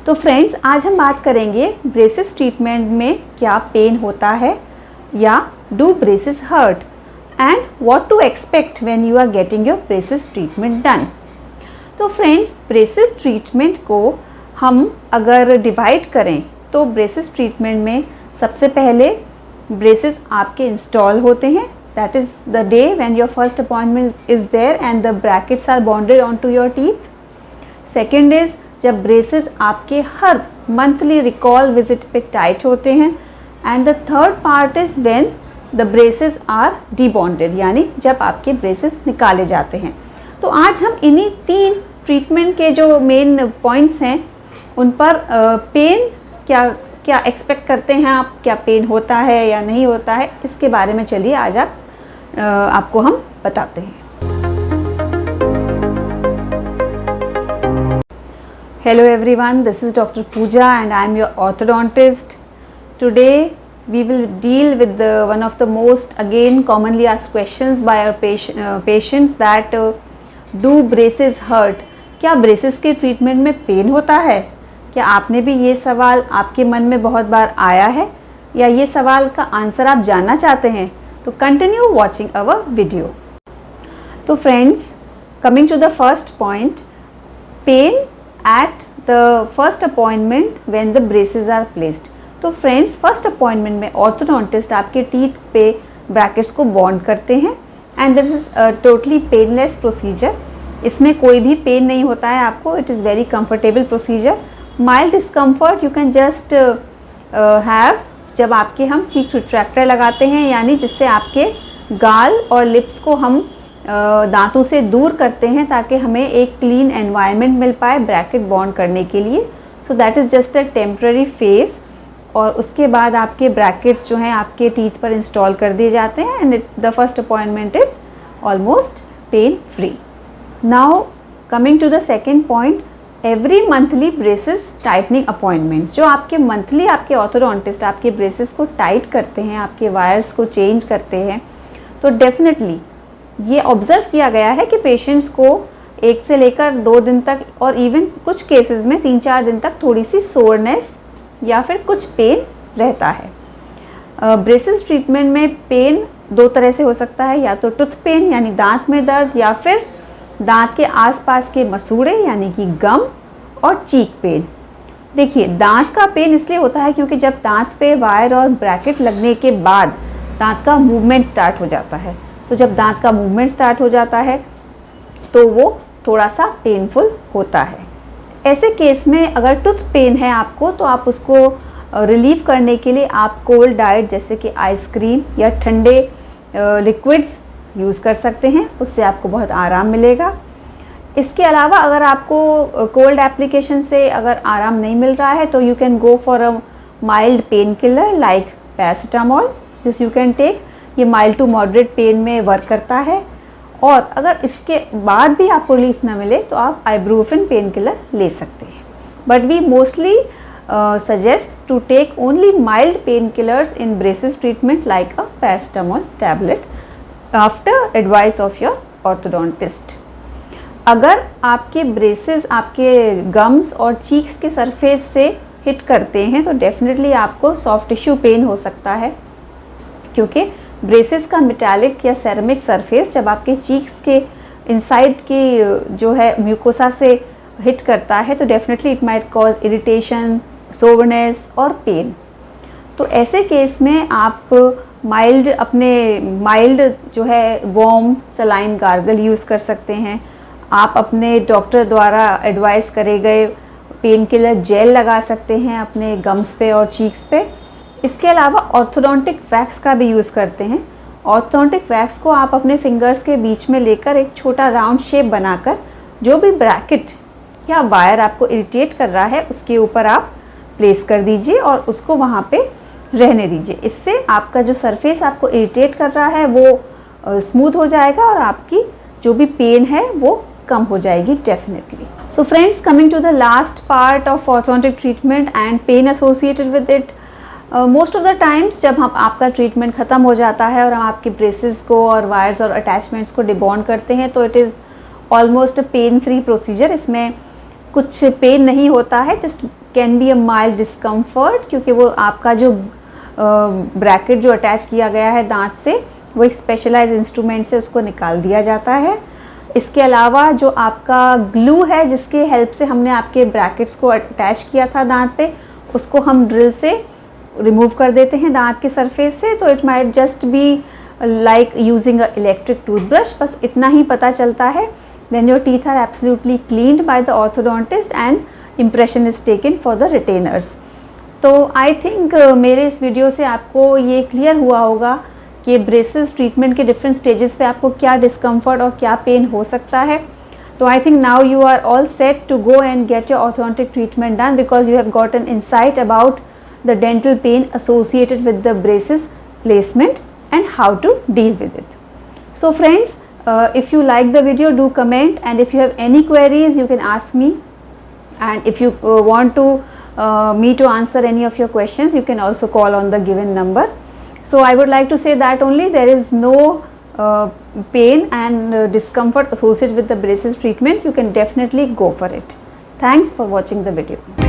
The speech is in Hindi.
तो फ्रेंड्स, आज हम बात करेंगे ब्रेसेस ट्रीटमेंट में क्या पेन होता है या do braces hurt and what to expect when you are getting your braces treatment done. तो फ्रेंड्स, ब्रेसेस ट्रीटमेंट को हम अगर डिवाइड करें तो ब्रेसेस ट्रीटमेंट में सबसे पहले ब्रेसेस आपके इंस्टॉल होते हैं, that is the day when your first appointment is there and the brackets are bonded on to your teeth. Second is जब ब्रेसेस आपके हर मंथली रिकॉल विजिट पे टाइट होते हैं and the third part is when the braces are debonded, यानी जब आपके ब्रेसेस निकाले जाते हैं। तो आज हम इन्हीं तीन ट्रीटमेंट के जो मेन पॉइंट्स हैं उन पर पेन क्या एक्सपेक्ट करते हैं आप, क्या पेन होता है या नहीं होता है, इसके बारे में चलिए आज आपको हम बताते हैं। Hello everyone, this is Dr. Pooja and I am your orthodontist. Today we will deal with one of the most again commonly asked questions by our patients that do braces hurt? क्या braces के treatment में pain होता है? क्या आपने भी ये सवाल आपके मन में बहुत बार आया है या ये सवाल का आंसर आप जानना चाहते हैं? तो continue watching our video. तो friends, coming to the first point, pain at the first appointment when the braces are placed. तो फ्रेंड्स, फर्स्ट अपॉइंटमेंट में ऑर्थोडोंटिस्ट आपके टीथ पे ब्रैकेट्स को बॉन्ड करते हैं and this is totally painless procedure. इसमें कोई भी पेन नहीं होता है आपको, it is very comfortable procedure. Mild discomfort you can just have जब आपके हम चीक रिट्रैक्टर लगाते हैं, यानी जिससे आपके गाल और लिप्स को हम दांतों से दूर करते हैं ताकि हमें एक क्लीन एनवायरनमेंट मिल पाए ब्रैकेट बॉन्ड करने के लिए। So that is just a temporary phase और उसके बाद आपके ब्रैकेट्स जो हैं आपके टीथ पर इंस्टॉल कर दिए जाते हैं and the first appointment is almost pain free. Now coming to the second point, every monthly braces tightening appointments. जो आपके मंथली आपके ऑर्थोडोंटिस्ट आपके ब्रेसेस को टाइट करते हैं, आपके वायर्स को चेंज करते हैं, तो डेफिनेटली ये ऑब्ज़र्व किया गया है कि पेशेंट्स को 1 से लेकर 2 दिन तक और इवन कुछ केसेस में 3-4 दिन तक थोड़ी सी सोरनेस या फिर कुछ पेन रहता है। ब्रेसेस ट्रीटमेंट में पेन 2 तरह से हो सकता है, या तो टूथ पेन यानी दांत में दर्द, या फिर दांत के आसपास के मसूड़े यानी कि गम, और चीक पेन। देखिए, दांत का पेन इसलिए होता है क्योंकि जब दांत पे वायर और ब्रैकेट लगने के बाद दांत का मूवमेंट स्टार्ट हो जाता है, तो जब दांत का मूवमेंट स्टार्ट हो जाता है तो वो थोड़ा सा पेनफुल होता है। ऐसे केस में अगर टूथ पेन है आपको, तो आप उसको रिलीव करने के लिए आप कोल्ड डाइट जैसे कि आइसक्रीम या ठंडे लिक्विड्स यूज़ कर सकते हैं, उससे आपको बहुत आराम मिलेगा। इसके अलावा अगर आपको कोल्ड एप्लीकेशन से अगर आराम नहीं मिल रहा है तो you can go for a mild pain killer like paracetamol, this you can take. ये माइल्ड टू मॉडरेट पेन में वर्क करता है। और अगर इसके बाद भी आपको रिलीफ ना मिले तो आप आइब्रूफिन पेन किलर ले सकते हैं, but we mostly suggest to take only mild pain killers in braces treatment like a paracetamol tablet after advice of your orthodontist. अगर आपके ब्रेसेस आपके गम्स और चीक्स के सरफेस से हिट करते हैं तो डेफिनेटली आपको सॉफ्ट टिश्यू पेन हो सकता है, क्योंकि ब्रेसेस का मेटालिक या सेरेमिक सरफेस जब आपके चीक्स के इनसाइड की जो है म्यूकोसा से हिट करता है तो definitely it might cause irritation, soreness और पेन। तो ऐसे केस में आप माइल्ड जो है वॉर्म सलाइन गार्गल यूज़ कर सकते हैं। आप अपने डॉक्टर द्वारा एडवाइस करे गए पेन किलर जेल लगा सकते हैं अपने गम्स पे और चीक्स पे। इसके अलावा ऑर्थोडोंटिक वैक्स का भी यूज़ करते हैं। ऑर्थोडोंटिक वैक्स को आप अपने फिंगर्स के बीच में लेकर एक छोटा राउंड शेप बनाकर जो भी ब्रैकेट या वायर आपको इरिटेट कर रहा है उसके ऊपर आप प्लेस कर दीजिए और उसको वहाँ पे रहने दीजिए। इससे आपका जो सरफेस आपको इरिटेट कर रहा है वो स्मूथ हो जाएगा और आपकी जो भी पेन है वो कम हो जाएगी definitely. So friends, coming to the last part of orthodontic treatment and pain associated with it, most of the times जब हम आपका ट्रीटमेंट ख़त्म हो जाता है और हम आपके ब्रेसेस को और वायर्स और अटैचमेंट्स को डिबॉन्ड करते हैं तो it is almost pain free procedure. इसमें कुछ पेन नहीं होता है, just can be a mild discomfort, क्योंकि वो आपका जो ब्रैकेट जो अटैच किया गया है दांत से, वो एक स्पेशलाइज इंस्ट्रूमेंट से उसको निकाल दिया जाता है। इसके अलावा जो आपका ग्लू है जिसके हेल्प से हमने आपके ब्रैकेट्स को अटैच किया था दांत पे, उसको हम ड्रिल से रिमूव कर देते हैं दांत के सरफेस से। तो it might just be like using a electric toothbrush, बस इतना ही पता चलता है। Then your teeth are absolutely cleaned by the orthodontist and impression is taken for the retainers. तो आई थिंक मेरे इस वीडियो से आपको ये क्लियर हुआ होगा कि ब्रेसेस ट्रीटमेंट के डिफरेंट स्टेजेस पे आपको क्या डिस्कम्फर्ट और क्या पेन हो सकता है। तो I think now you are all set to go and get your orthodontic treatment done, because you have got an insight about the dental pain associated with the braces placement and how to deal with it. So friends, if you like the video, do comment, and if you have any queries you can ask me, and if you want to me to answer any of your questions, you can also call on the given number. So I would like to say that only there is no pain and discomfort associated with the braces treatment. You can definitely go for it. Thanks for watching the video.